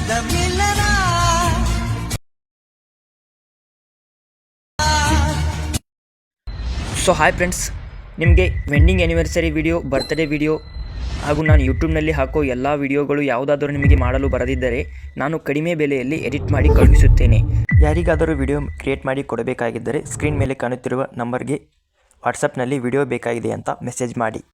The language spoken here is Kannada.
ಸೊ ಹಾಯ್ ಫ್ರೆಂಡ್ಸ್, ನಿಮಗೆ wedding anniversary video, birthday video ಹಾಗೂ ನಾನು ಯೂಟ್ಯೂಬ್ನಲ್ಲಿ ಹಾಕೋ ಎಲ್ಲ ವಿಡಿಯೋಗಳು ಯಾವುದಾದರೂ ನಿಮಗೆ ಮಾಡಲು ಬರದಿದ್ದರೆ ನಾನು ಕಡಿಮೆ ಬೆಲೆಯಲ್ಲಿ ಎಡಿಟ್ ಮಾಡಿ ಕಳುಹಿಸುತ್ತೇನೆ. ಯಾರಿಗಾದರೂ ವಿಡಿಯೋ ಕ್ರಿಯೇಟ್ ಮಾಡಿ ಕೊಡಬೇಕಾಗಿದ್ದರೆ ಸ್ಕ್ರೀನ್ ಮೇಲೆ ಕಾಣುತ್ತಿರುವ ನಂಬರ್ಗೆ ವಾಟ್ಸಪ್ನಲ್ಲಿ ವಿಡಿಯೋ ಬೇಕಾಗಿದೆ ಅಂತ ಮೆಸೇಜ್ ಮಾಡಿ.